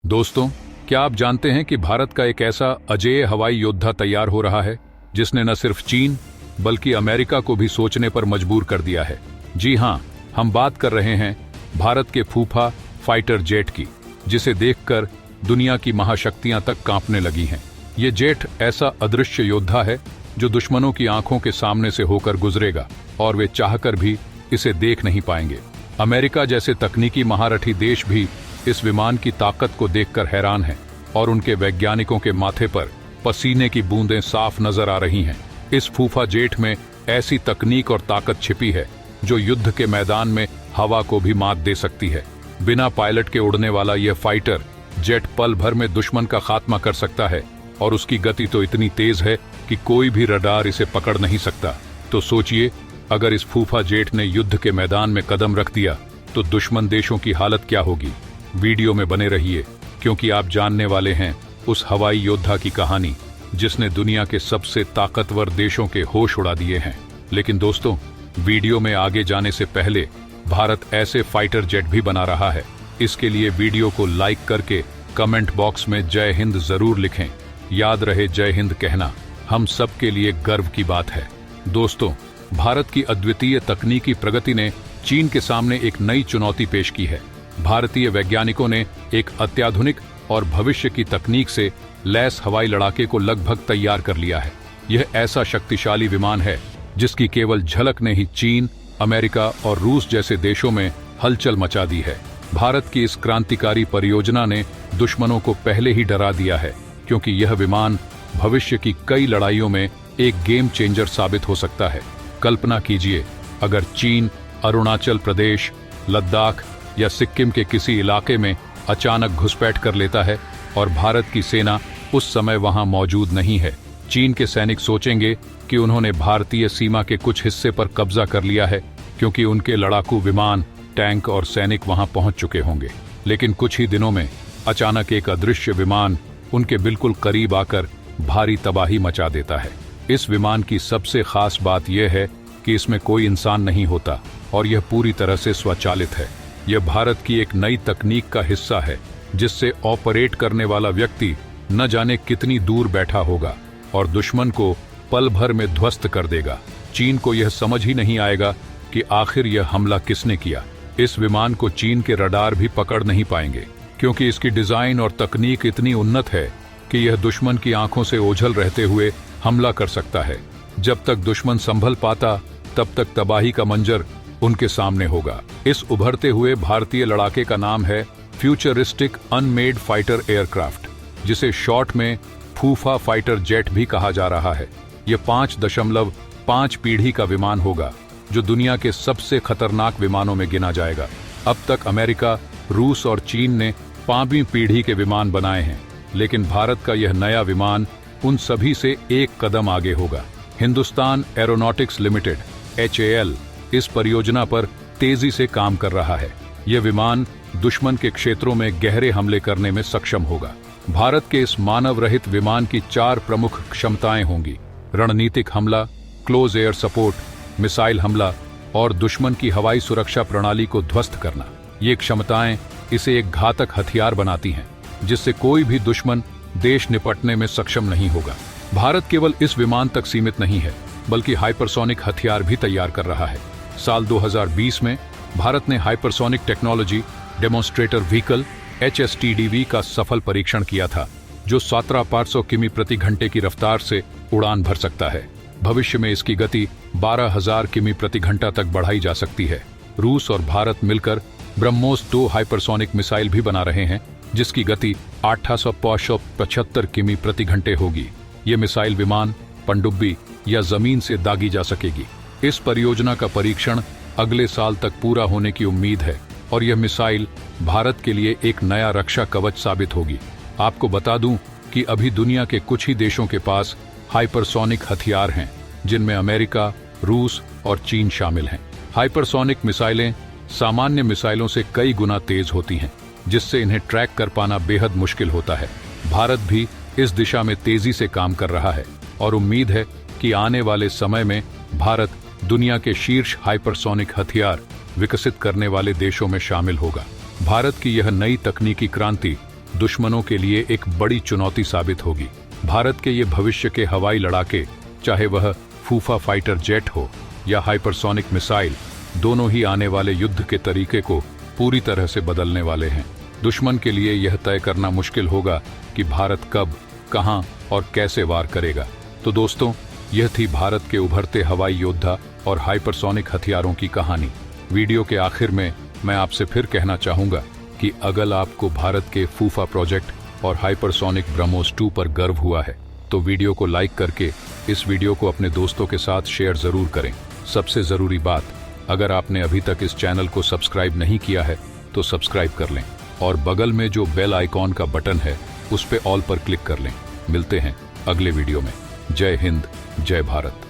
दोस्तों, क्या आप जानते हैं कि भारत का एक ऐसा अजेय हवाई योद्धा तैयार हो रहा है जिसने न सिर्फ चीन बल्कि अमेरिका को भी सोचने पर मजबूर कर दिया है। जी हां, हम बात कर रहे हैं भारत के फूफा फाइटर जेट की, जिसे देखकर दुनिया की महाशक्तियां तक कांपने लगी हैं। ये जेट ऐसा अदृश्य योद्धा है जो दुश्मनों की आंखों के सामने से होकर गुजरेगा और वे चाहकर भी इसे देख नहीं पाएंगे। अमेरिका जैसे तकनीकी महारथी देश भी इस विमान की ताकत को देखकर हैरान हैं और उनके वैज्ञानिकों के माथे पर पसीने की बूंदें साफ नजर आ रही हैं। इस फूफा जेट में ऐसी तकनीक और ताकत छिपी है जो युद्ध के मैदान में हवा को भी मात दे सकती है। बिना पायलट के उड़ने वाला यह फाइटर जेट पल भर में दुश्मन का खात्मा कर सकता है और उसकी गति तो इतनी तेज है कि कोई भी रडार इसे पकड़ नहीं सकता। तो सोचिए, अगर इस फूफा जेट ने युद्ध के मैदान में कदम रख दिया तो दुश्मन देशों की हालत क्या होगी। वीडियो में बने रहिए, क्योंकि आप जानने वाले हैं उस हवाई योद्धा की कहानी जिसने दुनिया के सबसे ताकतवर देशों के होश उड़ा दिए हैं। लेकिन दोस्तों, वीडियो में आगे जाने से पहले भारत ऐसे फाइटर जेट भी बना रहा है। इसके लिए वीडियो को लाइक करके कमेंट बॉक्स में जय हिंद जरूर लिखें। याद रहे, जय हिंद कहना हम सबके लिए गर्व की बात है। दोस्तों, भारत की अद्वितीय तकनीकी प्रगति ने चीन के सामने एक नई चुनौती पेश की है। भारतीय वैज्ञानिकों ने एक अत्याधुनिक और भविष्य की तकनीक से लैस हवाई लड़ाके को लगभग तैयार कर लिया है। यह ऐसा शक्तिशाली विमान है जिसकी केवल झलक ने ही चीन, अमेरिका और रूस जैसे देशों में हलचल मचा दी है। भारत की इस क्रांतिकारी परियोजना ने दुश्मनों को पहले ही डरा दिया है, क्योंकि यह विमान भविष्य की कई लड़ाइयों में एक गेम चेंजर साबित हो सकता है। कल्पना कीजिए, अगर चीन अरुणाचल प्रदेश, लद्दाख या सिक्किम के किसी इलाके में अचानक घुसपैठ कर लेता है और भारत की सेना उस समय वहां मौजूद नहीं है। चीन के सैनिक सोचेंगे कि उन्होंने भारतीय सीमा के कुछ हिस्से पर कब्जा कर लिया है, क्योंकि उनके लड़ाकू विमान, टैंक और सैनिक वहां पहुंच चुके होंगे। लेकिन कुछ ही दिनों में अचानक एक अदृश्य विमान उनके बिल्कुल करीब आकर भारी तबाही मचा देता है। इस विमान की सबसे खास बात यह है कि इसमें कोई इंसान नहीं होता और यह पूरी तरह से स्वचालित है। यह भारत की एक नई तकनीक का हिस्सा है जिससे ऑपरेट करने वाला व्यक्ति न जाने कितनी दूर बैठा होगा और दुश्मन को पल भर में ध्वस्त कर देगा। चीन को यह समझ ही नहीं आएगा कि आखिर यह हमला किसने किया। इस विमान को चीन के रडार भी पकड़ नहीं पाएंगे, क्योंकि इसकी डिजाइन और तकनीक इतनी उन्नत है कि यह दुश्मन की आंखों से ओझल रहते हुए हमला कर सकता है। जब तक दुश्मन संभल पाता, तब तक तबाही का मंजर उनके सामने होगा। इस उभरते हुए भारतीय लड़ाके का नाम है फ्यूचरिस्टिक अनमेड फाइटर एयरक्राफ्ट, जिसे शॉर्ट में फूफा फाइटर जेट भी कहा जा रहा है। यह 5.5 पीढ़ी का विमान होगा, जो दुनिया के सबसे खतरनाक विमानों में गिना जाएगा। अब तक अमेरिका, रूस और चीन ने 5वीं पीढ़ी के विमान बनाए हैं, लेकिन भारत का यह नया विमान उन सभी से एक कदम आगे होगा। हिंदुस्तान एरोनॉटिक्स लिमिटेड (HAL) इस परियोजना पर तेजी से काम कर रहा है। यह विमान दुश्मन के क्षेत्रों में गहरे हमले करने में सक्षम होगा। भारत के इस मानव रहित विमान की 4 प्रमुख क्षमताएं होंगी: रणनीतिक हमला, क्लोज एयर सपोर्ट, मिसाइल हमला और दुश्मन की हवाई सुरक्षा प्रणाली को ध्वस्त करना। ये क्षमताएं इसे एक घातक हथियार बनाती हैं, जिससे कोई भी दुश्मन देश निपटने में सक्षम नहीं होगा। भारत केवल इस विमान तक सीमित नहीं है, बल्कि हाइपरसोनिक हथियार भी तैयार कर रहा है। साल 2020 में भारत ने hypersonic technology demonstrator vehicle (HSTDV) का सफल परीक्षण किया था, जो 17,500 किमी प्रति घंटे की रफ्तार से उड़ान भर सकता है। भविष्य में इसकी गति 12,000 किमी प्रति घंटा तक बढ़ाई जा सकती है। रूस और भारत मिलकर ब्रह्मोस 2 हाइपरसोनिक मिसाइल भी बना रहे हैं, जिसकी गति 875 किमी प्रति घंटे होगी। ये मिसाइल विमान, पनडुब्बी या जमीन से दागी जा सकेगी। इस परियोजना का परीक्षण अगले साल तक पूरा होने की उम्मीद है और यह मिसाइल भारत के लिए एक नया रक्षा कवच साबित होगी। आपको बता दूं कि अभी दुनिया के कुछ ही देशों के पास हाइपरसोनिक हथियार हैं, जिनमें अमेरिका, रूस और चीन शामिल हैं। हाइपरसोनिक मिसाइलें सामान्य मिसाइलों से कई गुना तेज होती हैं, जिससे इन्हें ट्रैक कर पाना बेहद मुश्किल होता है। भारत भी इस दिशा में तेजी से काम कर रहा है और उम्मीद है कि आने वाले समय में भारत दुनिया के शीर्ष हाइपरसोनिक हथियार विकसित करने वाले देशों में शामिल होगा। भारत की यह नई तकनीकी क्रांति दुश्मनों के लिए एक बड़ी चुनौती साबित होगी। भारत के ये भविष्य के हवाई लड़ाके, चाहे वह फूफा फाइटर जेट हो या हाइपरसोनिक मिसाइल, दोनों ही आने वाले युद्ध के तरीके को पूरी तरह से बदलने वाले हैं। दुश्मन के लिए यह तय करना मुश्किल होगा कि भारत कब, कहां और कैसे वार करेगा। तो दोस्तों, यह थी भारत के उभरते हवाई योद्धा और हाइपरसोनिक हथियारों की कहानी। वीडियो के आखिर में मैं आपसे फिर कहना चाहूंगा कि अगर आपको भारत के फूफा प्रोजेक्ट और हाइपरसोनिक ब्रह्मोस 2 पर गर्व हुआ है तो वीडियो को लाइक करके इस वीडियो को अपने दोस्तों के साथ शेयर जरूर करें। सबसे जरूरी बात, अगर आपने अभी तक इस चैनल को सब्सक्राइब नहीं किया है तो सब्सक्राइब कर लें और बगल में जो बेल आइकॉन का बटन है उस पे ऑल पर क्लिक कर लें। मिलते हैं अगले वीडियो में। जय हिंद, जय भारत।